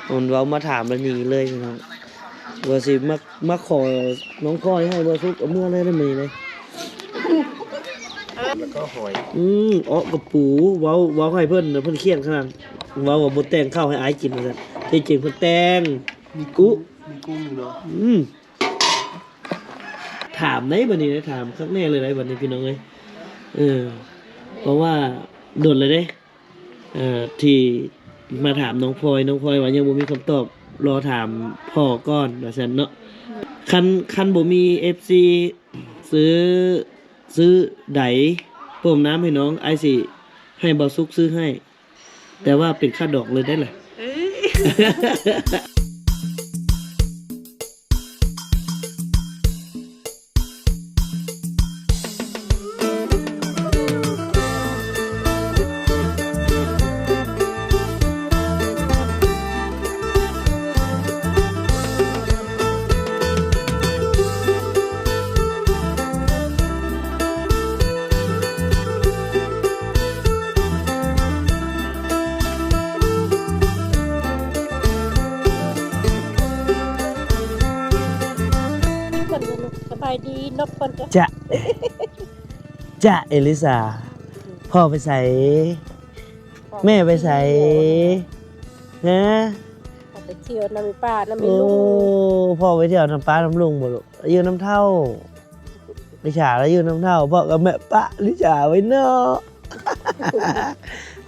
มันเว้ามาถามแล้วหนีเลยพี่น้องว่าสิมาขอน้องพลอยให้บ่ทุกเอาเมื่อเลยได้มั้ยเลยแล้วก็หอยอ๋อกระปูเว้าให้เพิ่นเพิ่นเครียดขนาดเว้าว่าบ่แต่งข้าวให้อายกินว่าซั่นที่จริงเพิ่นแต่งมีกุ้งอยู่เนาะถามได้บัดนี้นะถามครั้งแรกเลยได้บัดนี้พี่น้องเอ้ยเพราะว่าโดนเลยเด้ที่มาถามน้องพลอยว่ายังบ่มีคำตอบรอถามพ่อก่อนว่าซั่นเนาะคันบ่มี FC ซื้อไดต้มน้ำให้น้องไอสิให้บ่ซุกซื้อให้แต่ว่าเป็นค่าดอกเลยได้ล่ะสบายดีนกเพิ่นก็จะเอลิซาพ่อไปใส่แม่ไปใส่นะพ่อไปเที่ยวน้ำมีป้าน้ำมีลุงพ่อไปเที่ยวน้ำป้าน้ำลุงบ่ลูกอยู่น้ำเท่าลิชาแล้วอยู่น้ำเท่าพ่อกับแม่ป้าลิชาไว้เนาะ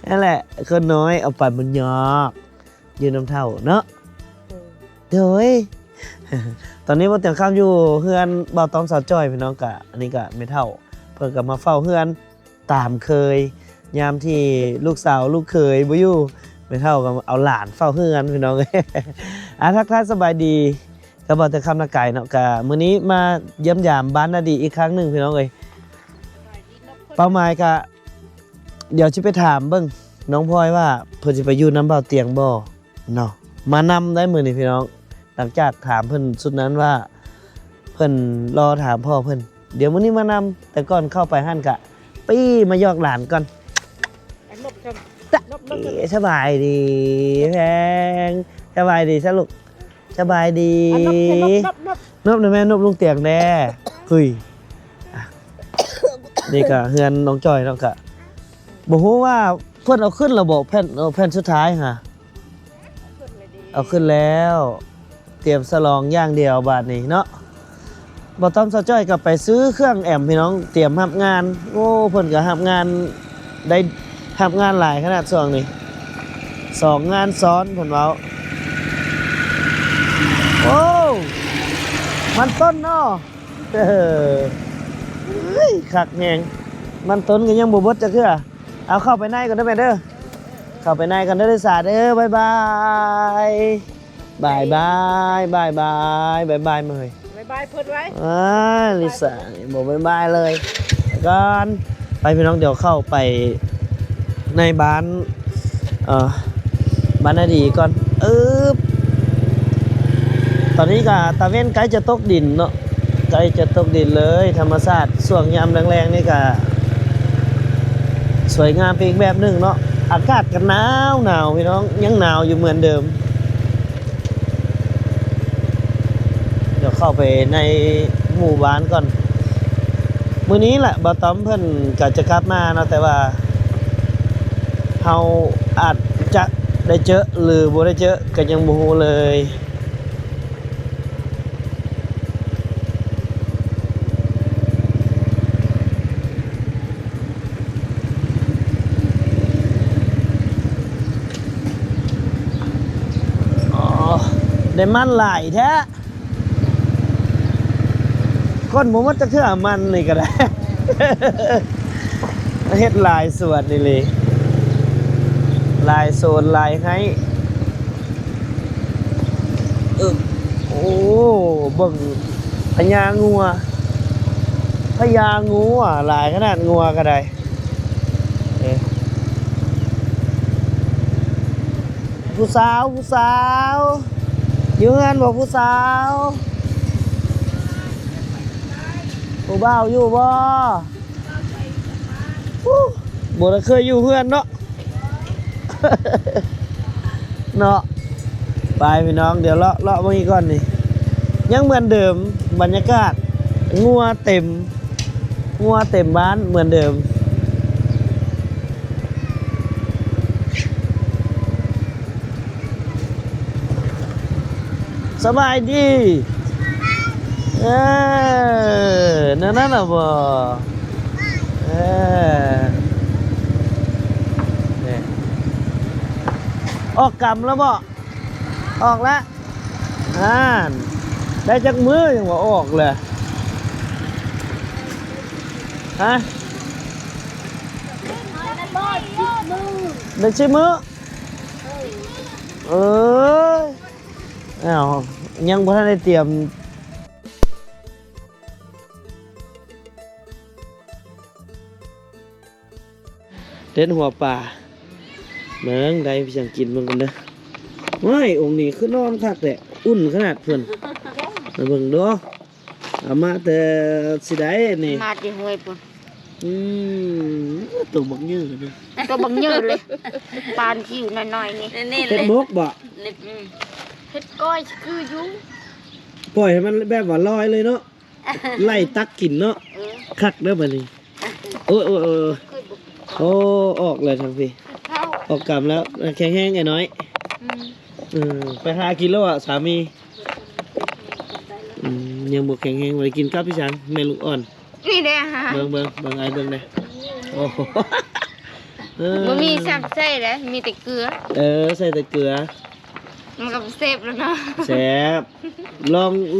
นั่นแหละคนน้อยเอาปั่นมันยอกอยู่น้ำเท่าเนาะเด้ยตอนนี้บ่เตรียมข้ามอยู่เฮือนบ่าวตอมสาวจ้อยพี่น้องกะอันนี้กะไม่เท่าเพิ่นก็มาเฝ้าเฮือนตามเคยยามที่ลูกสาวลูกเคยบ่อยู่ไม่เท่าก็เอาหลานเฝ้าเฮือนพี่น้องทักทายสบายดีก็บ่แต่คำนักไก่เนาะกะมื้อนี้มาเยี่ยมยามบ้านนาดีอีกครั้งนึงพี่น้องเอ้ยเป้าหมายกะเดี๋ยวสิไปถามเบิ่งน้องพลอยว่าเพิ่นสิไปอยู่นำบ่าวเตียงบ่เนาะมานำได้มื้อนี้พี่น้องหลังจากถามเพิ่นสุดนั้นว่าเพิ่นรอถามพ่อเพิ่นเดี๋ยวมื้อนี้มานำแต่ก่อนเข้าไปหั่นกะปี้มายอกหลานก่อนสบายดีแพงสบายดีซะลูกสบายดีนบนะแม่นบลุงเตียงแน่เฮ้ยนี่ก็เฮือนน้องจอยเนาะกะบ่ฮู้ว่าเพิ่นเอาขึ้นระบบแผ่นสุดท้ายฮะเอาขึ้นแล้วเตรียมสลองอย่างเดียวบาดนี้เนาะบ่ต้องสะจ้อยกลับไปซื้อเครื่องแอมพี่น้องเตรียมรับงานโอ้เพิ่นก็รับงานได้รับงานหลายขนาดช่วงนี้2งานซ้อนเพิ่นเว้าโอ้มันต้นเนาะเฮ้ยคักแฮงมันต้นก็ยังบ่เบิดจักเทื่อเอาเข้าไปในก่อนเด้อแม่เด้อเข้าไปในกันเด้อสาเด้อบ๊ายบายบายบายบายบายบายบายมาเลยบายบายเพิ่นไว้ลิซ่าบอกบายบายเลยก่อนไปพี่น้องเดี๋ยวเข้าไปในบ้านบ้านนาดีก่อนตอนนี้ก็ตะเว้นใกล้จะตกดินเนาะใกล้จะตกดินเลยธรรมชาติช่วงยามแรงๆนี่ก็สวยงามเป็นอีกแบบนึงเนาะอากาศก็หนาวพี่น้องยังหนาวอยู่เหมือนเดิมเดี๋ยวเข้าไปในหมู่บ้านก่อนมื้อนี้แหละบ่ต้อมเพิ่นก็จะกลับมาเนาะแต่ว่าเฮาอาจจะได้เจอหรือบ่ได้เจอก็ยังบ่ฮู้เลยได้มันหลายแท้คนบ่มันจะคือมันนี่ก็ได้เฮ็ดลายสวนนี่เลยลายโซนลายให้โอ้เบิ่งพญางัวหลายขนาดงัวก็ได้ผู้สาวอยู่งานบอกผู้สาวผู้บ่าวอยู่บ่บ่ได้เคยอยู่เพื่อนเนาะ ไปพี่น้องเดี๋ยวเลาะเมื่อกี้ก่อนนี่ยังเหมือนเดิมบรรยากาศงัวเต็มบ้านเหมือนเดิมสบายดีนั่นน่ะบ่นี่ออกกำแล้วบ่ออกแล้วได้จักมือยังว่าออกเลยฮะได้ชิมืออ้าวยังบ่ทันได้เตรียมเด็ดหัวป่าเมืองใดพี่จังกินมันกันเด้อว้ายองค์นี้คือนอนคักแต่อุ่นขนาดเพิ่นมาเบิ่งดูเอามาแต่สิได้นี่ มาที่ห้วยปุ่น ตัวบักยืดเลย ตัวบังเยอะเลยปานคิวน้อยๆนี่นี่ เฮ็ดมกบ่ เฮ็ดก้อยคืออยู่ ปล่อยให้มันแบบว่าลอยเลยเนาะไล่ตักกินเนาะคักเด้อบัดนี้โอ้โอ้ออกเลยทางพี่ เข้า ออกกำแล้วแข็งแห้งไอ้น้อยไปหากินแล้วอ่ะสามียังบ่แข็งแห้งบ่ได้กินกับพี่ฉันแม่ลูกอ่อน นี่แหละฮะ เบิ่งไอ้เบิ่งได้โอ้โห บ่มีซับใส่แล้วมีแต่เกลือ ใส่แต่เกลือ มันก็เซฟแล้วเนาะ แซ่บ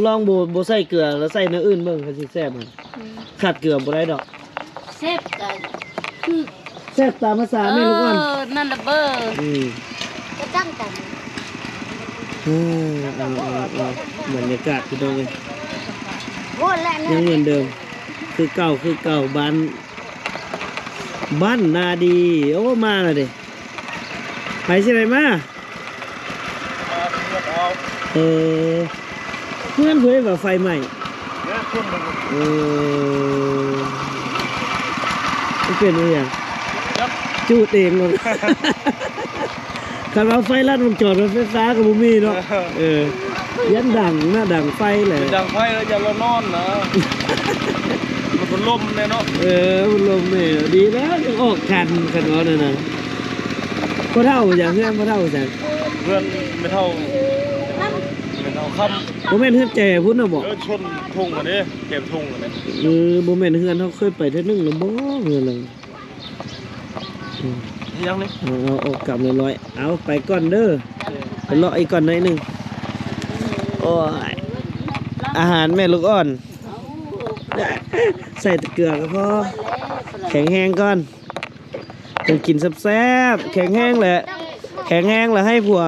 ลองบ่ใส่เกลือแล้วใส่เนื้ออื่นเบิ่งก็สิแซ่บมันขาดเกลือบ่ได้ดอก เซฟกันคือ แซ่บตามภาษาแม่ลูกอ่อน นั่นละเบอร์ก็ตั้งกัน บรรยากาศพี่น้องเอ้ย โอ้แล้ว ยังเหมือนเดิมคือเก่าบ้านนาดีโอ้มาแล้วดิไปใช่ไหมมาเพื่อนว่าไฟใหม่มันเป็นอะไรอย่างจูดเองเลยคันว่าไฟลัดวงจรไฟฟ้ากับบุมีเนาะยันดังนะดังไฟเลย ดังไฟแล้วอย่าเรานอนนะ มันเป็นลมเลยเนาะ มันลมเนี่ยดีแล้วยังออกกันเขาเนี่ยนะพ่อเท่าอย่างเพื่อนพ่อเท่าจัง เพื่อนไม่เท่าค่ำ โมเมนต์เฮือนแก่พุ่นนะบอก ชนทุ่งอันนี้เก็บทุ่งอันนี้ โมเมนต์เฮือนเขาเคยไปเท่านึงหรือบ่เฮือนเลย ยังนี่ เอาออกกลับเลยร้อยเอาไปก่อนเด้อไปเลาะอีกก่อนหน่อยหนึงโอ้ยอาหารแม่ลูกอ่อนใส่ตะเกียบก็พอแข็งแห้งก่อนต้องกินแซ่บๆแข็งแห้งแหละแข็งแห้งแล้วให้ผัว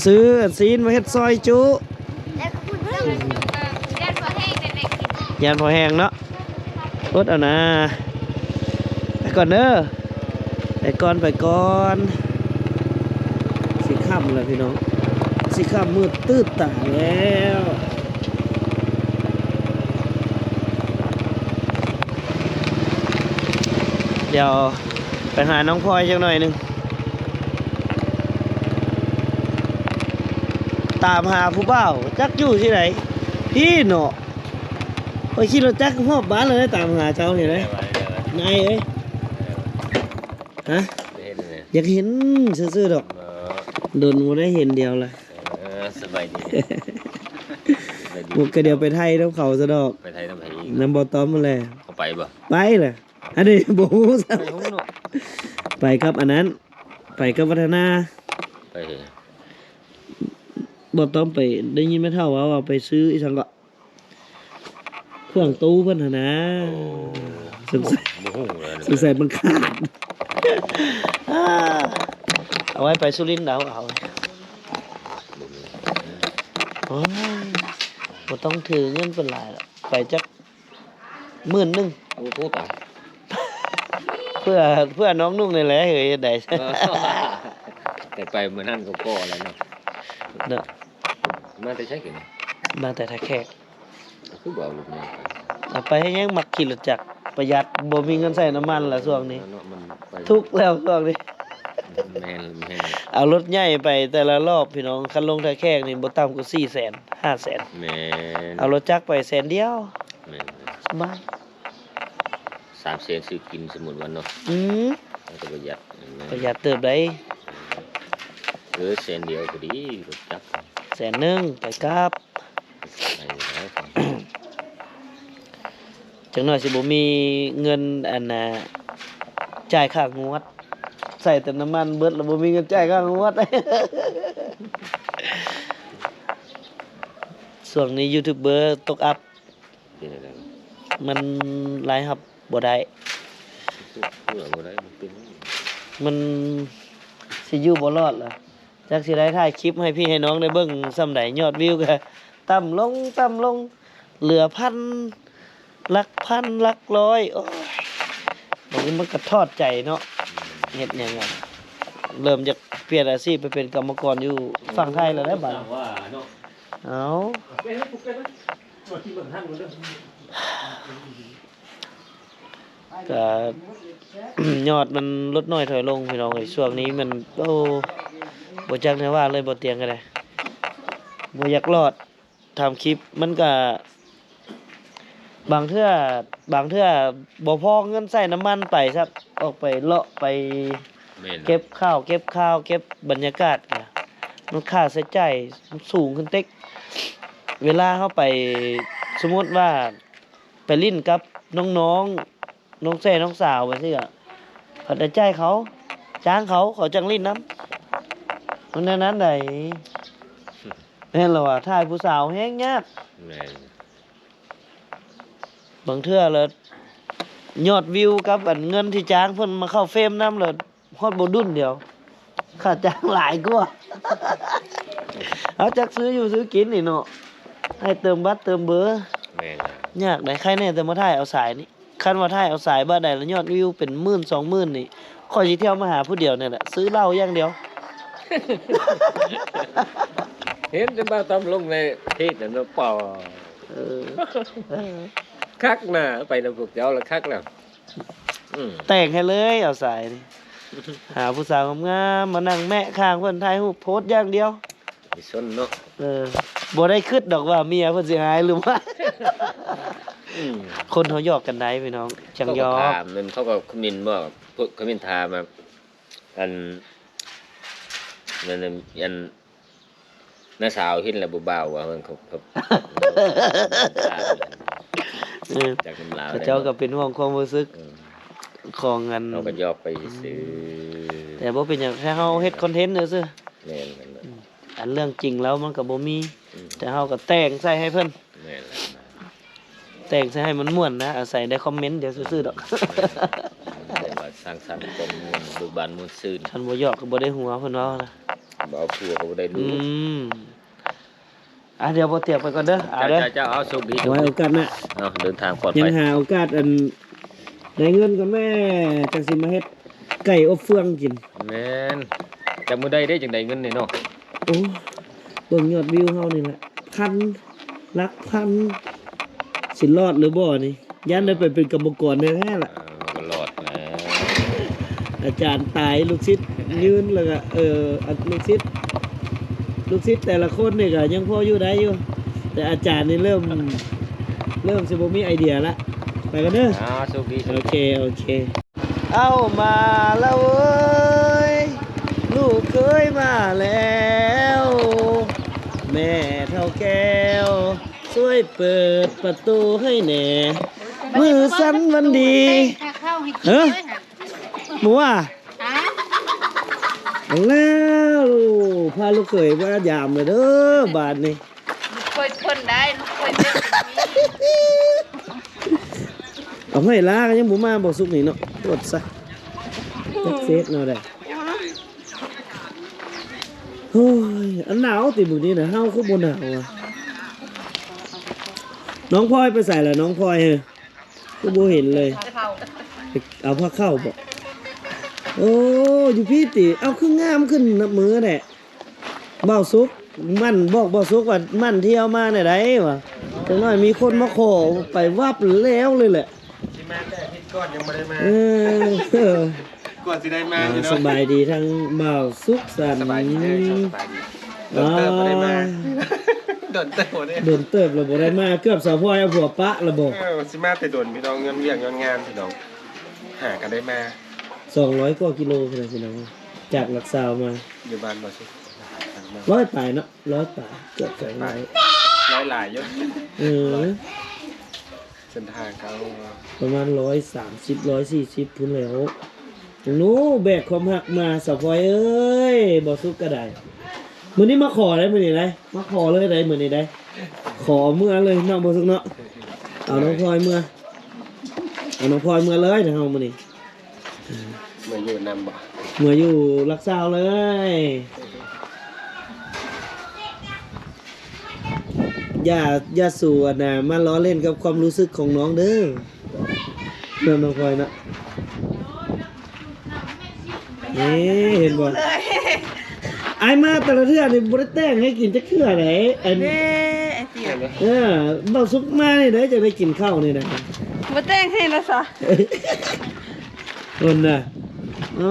ซื้อซีนมาเฮ็ดซอยจุยานพอแห้งเนาะอดเอานะไปก่อนเด้อไปก่อนสิค่ำแล้วพี่น้องสิค่ำมืดตื้อตาแล้วเดี๋ยวไปหาน้องพลอยจังหน่อยหนึงตามหาผู้บ่าวจักอยู่ที่ไหนพี่เนาะไปขี่รถจักรหอบบ้านเลยตามหาเจ้าเนี่ยเลยนายเอ้ยฮะอยากเห็นซื่อๆดอกโดนมาได้เห็นเดียวเลย สบายดี บุกกระเดียวไปไทยน้ำเขาซะดอก ไปไทยทำไม น้ำบอต้อมมาแล้ว เขาไปบ่ ไปเลยอันนี้โบฮูซะไปครับอันนั้นไปกับวัฒนา ไป บอต้อมไปได้ยินไม่เท่าว่าไปซื้ออีสังก็เครื่องตู้เพิ่นหั่นนะสงสัย บ่ฮู้เลย สงสัยมันขาดเอาไว้ไปสุรินทร์เอาโอ้ยบ่ต้องถือเงินเป็นหลายหรอกไปจัก10,000 โอ้โหตาย เพื่อน้องนุ่งนี่แหละเฮ้ยได้ แต่ไปเมื่อนั้นก็แล้วเนาะ เนาะ มาแต่ใช้กัน มาแต่ถ้าแขก คือบ่ลูกนี่ เอาไปให้ยังมักขี่รถจักรประหยัดบ่มีเงินใส่น้ำมันละช่วงนี้ มันไป ทุกข์แล้วช่วงนี้ แม่น เอารถใหญ่ไปแต่ละรอบพี่น้องคันลงท่าแขกนี่บ่ต่ำกว่า400,000 500,000 แม่น เอารถจักรไปแสนเดียว แม่น สบาย 3แสนซื้อกินสมมุติว่าเนาะ อืม มันก็ประหยัด ประหยัดเติบได้ แสนเดียวก็ดีรถจักร แสนหนึงไปกลับ ได้แล้ว จังหน่อยสิบ่มีเงินอันน่ะจ่ายค่างวด ใส่แต่น้ำมันเบิดแล้วบ่มีเงินจ่ายค่างวด ช่วงนี้ยูทูบเบอร์ตกอัพ เป็นอะไร มันรายรับบ่ได้ เพื่อบ่ได้มันเป็น มันสิอยู่บ่รอดล่ะจักสิได้ถ่ายคลิปให้พี่ให้น้องได้เบิ่งส่ำใดยอดวิวก็ต่ำลงเหลือพันหลักพันหลักร้อยโอ้ยบางทีมันก็ทอดใจเนาะเฮ็ดหยังไงเริ่มจากเปลี่ยนอาชีพไปเป็นกรรมกรอยู่ฝั่งไทยแล้วนะบัด ว่าเนาะ เอ้า เป็นให้ปุ๊กเป็นมั้ยตัวที่เบิ่งท่านบ่เด้อ ก็ ยอดมันลดน้อยถอยลงพี่น้องเอ้ยช่วงนี้มันโอ้บ่จักแน่ว่าเลยบ่เตียงกันเลยบ่อยากรอดทำคลิปมันก็บางเทื่อบ่พอเงินใช้น้ำมันไปครับออกไปเลาะไป แม่น เก็บข้าวเก็บบรรยากาศก็มันค่าใช้จ่ายมันสูงขึ้นเต็กเวลาเฮาไปสมมุติว่าไปลิ้นกับน้องๆน้องแซ่น้องสาวไปซี่ก็เขาจะจ่ายเขาจ้างเขาจังลิ้นนำมันนั้นได้แม่นแล้วว่าถ่ายผู้สาวแฮงยาก แม่น บางเทื่อแล้วยอดวิวกับอันเงินที่จ้างเพิ่นมาเข้าเฟรมนำแล้วฮอดบ่ดุนเดียวค่าจ้างหลายกว่า เอาจักซื้ออยู่ซื้อกินนี่เนาะให้เติมบัตรเติมเบอร์ แม่น ยากได้ใครแน่แต่มาถ่ายเอาสายนี่คันว่าถ่ายเอาสายบ่ได้แล้วยอดวิวเป็นหมื่น20,000นี่ข้อยสิเที่ยวมาหาผู้เดียวนี่แหละซื้อเหล้าอย่างเดียว เห็นจะมาตำลงในเทศนั่นเนาะป่อ เออเออ คักน่ะไปนำพวกเจ้าละคักแล้วแต่งให้เลยเอาสายนี่หาผู้สาวงามๆมานั่งแมะข้างเพิ่นถ่ายรูปโพสต์อย่างเดียว มีสนเนาะ บ่ได้คิดดอกว่าเมียเพิ่นสิหายหรือว่า คนเขาหยอกกันได้พี่น้องจังยอ เขา ก ถามมันเขาก็คอมเมนต์ว่าพวกคอมเมนต์ถามมาอันนั่นอันน้าสาวเห็นแล้วบ่บ่าวว่ามันเขา เออ จากน้ำลาว เขาเจ้าก็เป็นห่วงความรู้สึกของอัน เราก็ยอกไปซื้อ แต่บ่เป็นหยังแค่เฮาเฮ็ดคอนเทนต์ซื่อ แม่นแม่น อันเรื่องจริงแล้วมันก็บ่มี แต่เฮาก็แต่งใส่ให้เพิ่น แม่น แต่งใส่ให้มันม่วนนะอาศัยได้คอมเมนต์เดี๋ยวซื่อๆดอก แต่ว่าสร้างสรรค์ความม่วนดูบานม่วนซื่น คันบ่หยอกก็บ่ได้หัวเพิ่นเว้านะ บ่เอาผัวก็บ่ได้ อื รู้ มเดี๋ยวบ่เตียกไปก่อนเด้อเด้อ เจ้าเอาโชคดี ไว้โอกาสหน้า เอาเดินทางปลอด ยั ภั ง ย หาโอกาสอันได้เงินกับแม่จังสิมาเฮ็ดไก่อบเฟืองกิน แม่นจักมื้อใดได้จังไดเงินนี่เนาะ โอ้เบิ่งยอดวิวเฮานี่แหละพันหลักพันสิรอดหรือบ่นี่ยันได้ไปเป็นกรรมกรแท้ๆล่ะ ก็รอดนะ อาจารย์ตายลูกศิษย์ยืนแล้วก็ลูกศิษย์แต่ละคนนี่ก็ยังพออยู่ได้อยู่ แต่อาจารย์นี่เริ่มสิบ่มีไอเดียละไปกันเด้อ โชคดี โอเคเอามาแล้วเว้ยลูกเคยมาแล้ว แม่เท่าแก้วช่วยเปิดประตูให้แหน่มือสั้นวันดีเฮ้ยหมูอ่ะเอาแล้วพาลูกเขยมายามเลยเด้อบาทนี่ เคยทนได้ลูกเคยเล่นแบบนี้ เอาให้ลากันยังบ่มาบ่สุกนี่เนาะกดซะจักเฟซเนาะได้โอ้ยอันหนาวติมื้อนี้น่ะเฮาคือบ่หนาวอ่ะน้องพลอยไปใส่ล่ะน้องพลอยเฮ้ยคือบ่เห็นเลยเอาผ้าเข้าบ่โอ้อยู่พี่ติเอาคืองามขึ้นนับมือแหละเบ้าสุกมันบอกบ่สุกว่ามันเที่ยวมาได้ไดวะจังน้อยมีคนมาขอไปวับแล้วเลยแหละ ที่มาแต่ที่ก้อนยังไม่ได้มา เออ กว่าสิได้มาอยู่เนาะ สบายดีทั้งบ่าวสุขสันต์ สบายดีสบายดีโดนเติบบ่ได้มาโดนเติบบ่ได้ โดนเติบแล้วบ่ได้มาเกือบสาวพ่อยเอาผัวปะระบบ สิมาแต่โดนพี่น้องเงินเรียกเงินงานพี่น้องหากันได้มา 200กว่ากิโลพี่น้องจากหลักสาวมา อยู่บ้านบ่สิ 100ปลายเนาะ100ปลายเกือบ200 หลายเยอะ เส้นทางเขา ประมาณ130 140พุ่นแล้วหนูแบกความหักมาสาวพ่อยเอ้ยบ่สุกก็ได้มื้อนี้มาขอได้มื้อนี้ได้มาขอเลยได้มื้อนี้ได้ขอเมื่อเลยน้องบ่สุกเนาะเอาน้องพลอยเมื่อเอาน้องพลอยเมื่อเลยนะเฮามื้อนี้ เหมือนอยู่นำบ่ เมื่ออยู่รักษาเลยอย่าสู่อ่ะนะมาล้อเล่นกับความรู้สึกของน้องเด้อเริ่มน้องพลอยนะนี่เห็นบ่ไอ้มาแต่ละเทื่อนี่บ่ได้แต่งให้กินจักเทื่อไหนอัน เด้ไอ้เตี้ย เบาสุกมานี่เด้อจะได้กินข้าวนี่นะ บ่แต่งให้ละซะ คนน่ะโอ้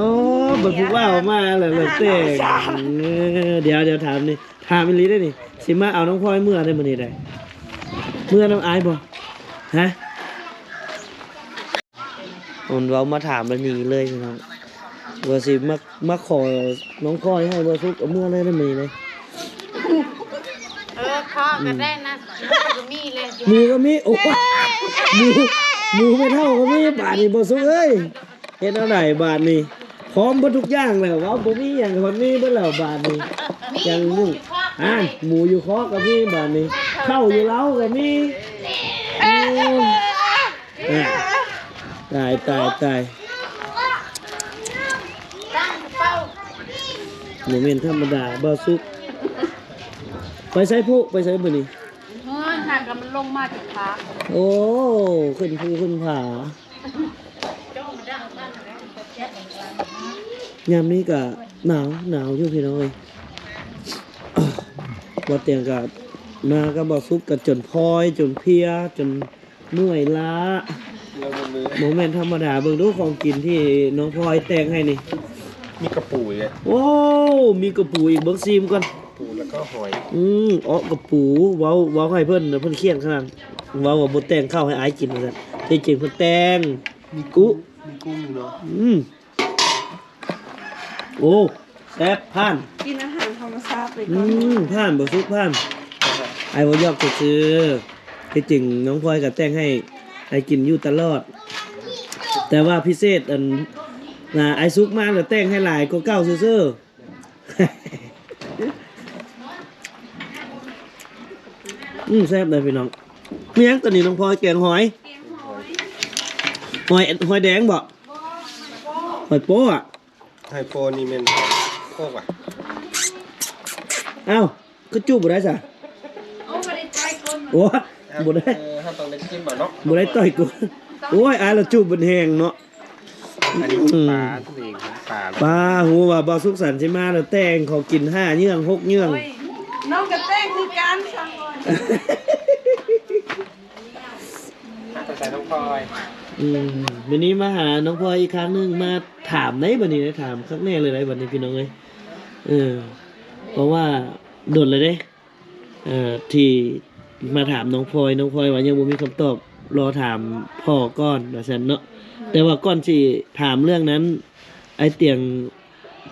บ่พูดว่าออกมาแล้วแต่งเดี๋ยวถามนี่ถามอีหลีได้นี่สิมาเอาน้องพลอยเมื่อได้มื้อนี้ได้เมื่อน้ำอายบ่ฮะมันเว้ามาถามแล้วหนีเลยพี่น้องว่าสิมาขอน้องพลอยให้บ่สุกเอาเมื่อเลยได้มื้อนี้เลย ข้อก็ได้นะก็มีเลย หมูก็มีโอ้หมูไม่เท่าก็มีบาทนี่บ่สุกเอ้ยเฮ็ดเอาได้บาทนี่พร้อมเบ่ทุกอย่างแล้วเว้าบ่มีหยังคนนี้เบิดแล้วบาทนี่ยังนึงหมูอยู่คอก็มีบาทนี่ข้าวอยู่เล้าก็มีตายโมเมนต์ธรรมดาบ่สุกไปใส่ผู้ไปใส่มื้อนี้ เฮ้ยหากมันลงมาจากขา โอ้ขึ้นภูขึ้นผา ยามนี้ก็หนาวอยู่พี่น้องเอ้ยบ่เตียงก็มาก็บ่สุกก็จนพลอยจนเพลียจนเมื่อยล้า เราบนมือ โมเมนต์ธรรมดาเบิ่งดูของกินที่น้องพลอยแต่งให้นี่ มีกระปูอีก โอ้มีกระปูอีกเบิ่งซีมก่อน ปูแล้วก็หอย อ๋อกระปูเว้าให้เพิ่นน่ะเพิ่นเครียดขนาดเว้าว่าบ่แต่งข้าวให้อายกินว่าซั่นที่จริงเพิ่นแต่งมีกุ้ง มีกุ้งอยู่เนาะ โอ้แซ่บผ่าน กินอาหารธรรมชาติเลย ผ่านบ่สุกผ่านไอ้บ่ยอกก็ซื้อที่จริงน้องพลอยก็แต่งให้กินอยู่ตลอด แต่ว่าพิเศษไอ้สุกมาแล้วแต่งให้หลายกว่าเก่าซื่อๆแซ่บเลยพี่น้องมีหยังตอนนี้น้องพลอยแกงหอยแดงบ่หอยโป้อะ ไฮโฟนนี่เป็นโคกอ่ะ อ้าวก็จูบบ่ได้ซะโอ้บ่ได้ ถ้าต้องได้กินบ่เนาะ บ่ได้ต่อยกูโอ้ยอายละจูบมันแห้งเนาะ อันนี้ปลาตัวเองปลา ป้าฮู้ว่าบ่สุขสันต์สิมาแล้วแต่งเขากิน5เยื่อง6เยื่อง น้องก็แต่งคือกันสั่งก่อน ใส่น้องพลอย วันนี้มาหาน้องพลอยอีกครั้งหนึงมาถามไหนบัดนี้ได้ถามครั้งแรกเลยได้บัดนี้พี่น้องเอ้ยเพราะว่าโดนเลยเด้ที่มาถามน้องพลอยว่ายังบ่มีคำตอบรอถามพ่อก่อนว่าซั่นเนาะแต่ว่าก่อนสิถามเรื่องนั้นไอ้เตียง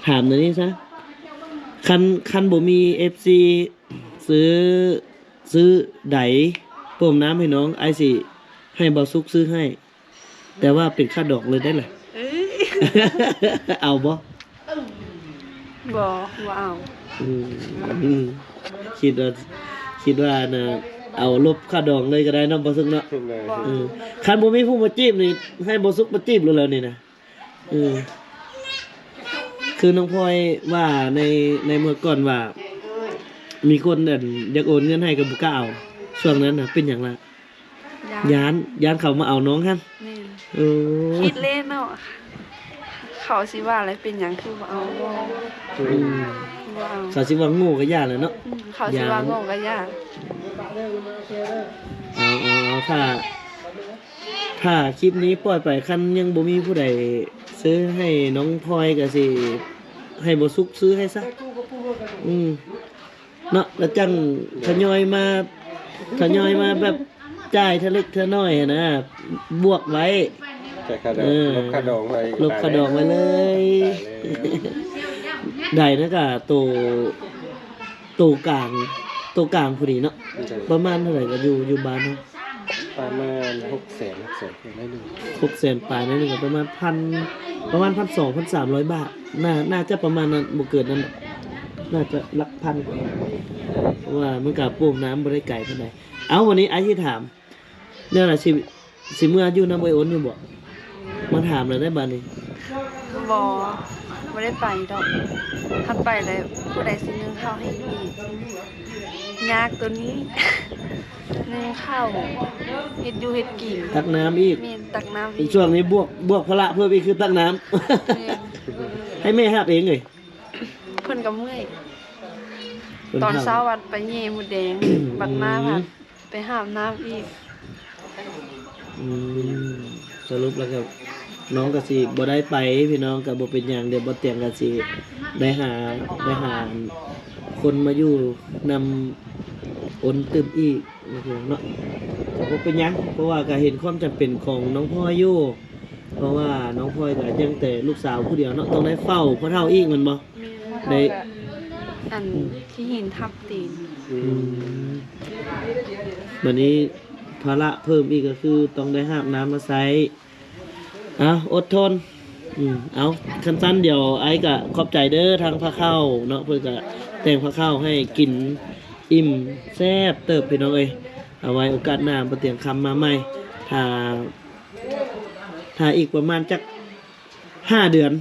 ถามหน่อยนี่ซะคันบ่มี FC ซื้อไดต้มน้ำให้น้องไอ้สิให้บ่สุกซื้อให้ แต่ว่าเป็นค่าดอกเลยได้ล่ะ เอาบ่ บ่เอา คิดว่านะเอาลบค่าดองเลยก็ได้เนาะบ่สุกเนาะ ขึ้นเลย คันบ่มีผู้มาจีบนี่ให้บ่สุกมาจีบแล้วนี่นะคือน้องพลอยว่าในเมื่อก่อนว่า มีคนอยากโอนเงินให้กับบ่กล้าเอาช่วงนั้นน่ะเป็นหยังล่ะย้านเขามาเอาน้องคั่น นี่ โอ้ คิดเล่นเนาะเขาสิว่าอะไรเป็นหยังคือบ่เอาบ่เอา เขาสิว่าโง่ก็ย่าแหละเนาะ เขาสิว่าโง่ก็ยาก เอาถ้าคลิปนี้ปล่อยไปคันยังบ่มีผู้ใด ซื้อให้น้องพลอยก็สิให้บ่สุกซื้อให้ซะเนาะแล้วจังทยอยมาแบบจ่ายเทะเล็กเทะน้อยอะนะบวกไว้ แต่ค่าดองลบค่าดองไว้ ลบค่าดองไว้เลย ได้นะกะตัวกลางพอดีเนาะประมาณเท่าไหร่ก็อยู่บ้านเนาะ ประมาณ600,000ได้หนึง 600,000ปลายนั่นนึงก็ประมาณ1,200 1,300 บาทน่าจะประมาณนั้นบ่เกินนั้นหรอกน่าจะหลักพันกว่าเพราะว่ามันก็ปลูกน้ำบ่ได้ไกลปานใดเอาวันนี้ไอ้ที่ถามเรื่องน่ะสิเมื่ออยู่นำไอ้อ้นอยู่บ่มาถามเลยได้บัดนี้ บ่ได้ไปดอกคันไปแล้วผู้ใดสินึ่งข้าวให้อีกยากตัวนี้ นึ่งข้าวเฮ็ดอยู่เฮ็ดกิน ตักน้ำอีก แม่นตักน้ำอีก ช่วงนี้บวกพละเพิ่มอีกคือตักน้ำ แม่น ให้แม่หับเองเลย เพิ่นก็เมื่อยตอนเช้าวัดไปเย่หมูแดงบัดมาค่ะไปหาบน้ำอีก อืมสรุปแล้วก็น้องก็สิบ่ได้ไปพี่น้องก็บ่เป็นหยังเดี๋ยวบ่เตียงก็สิได้หาคนมาอยู่นำอนตึมอีกนะครับเนาะก็บ่เป็นหยังเพราะว่าก็เห็นความจำเป็นของน้องพลอยอยู่เพราะว่าน้องพลอยก็ยังแต่ลูกสาวผู้เดียวเนาะต้องได้เฝ้าพ่อเฒ่าอีกแมันบ่ ได้อันที่หินทับตีน วันนี้ภาระเพิ่มอีกก็คือต้องได้หาบน้ำมาใช้อดทนเอาสั้นๆเดี๋ยวไอ้ก็ขอบใจเด้อทางพระเข้าเนาะเพื่อก็แต่งพระเข้าให้กินอิ่มแซ่บเติบพี่น้องเอ้ยเอาไว้โอกาสหน้าบ่เตียงคำมาใหม่ถ้าอีกประมาณจัก5 เดือน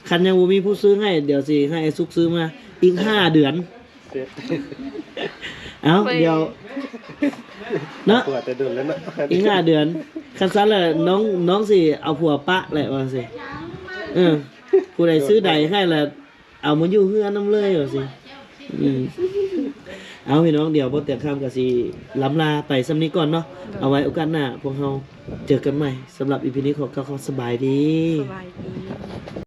คันยังบ่มีผู้ซื้อให้เดี๋ยวสิให้ไอ้ซุกซื้อมาอีก5 เดือน เสร็จ เอาเดี๋ยวเนาะ ปวดแต่โดนแล้วเนาะ อีก5 เดือนคันซันแหละน้องสิเอาผัวปะแหละว่าสิผู้ใดซื้อใดให้แหละเอามาอยู่เฮือนน้ำเลยว่าสิเอาพี่น้องเดี๋ยวบ่แต่งคำก็สิล้ำลาไปสำนี้ก่อนเนาะเอาไว้โอกาสหน้าพวกเราเจอกันใหม่สำหรับอีพีนี้ขอสบายดี สบายดี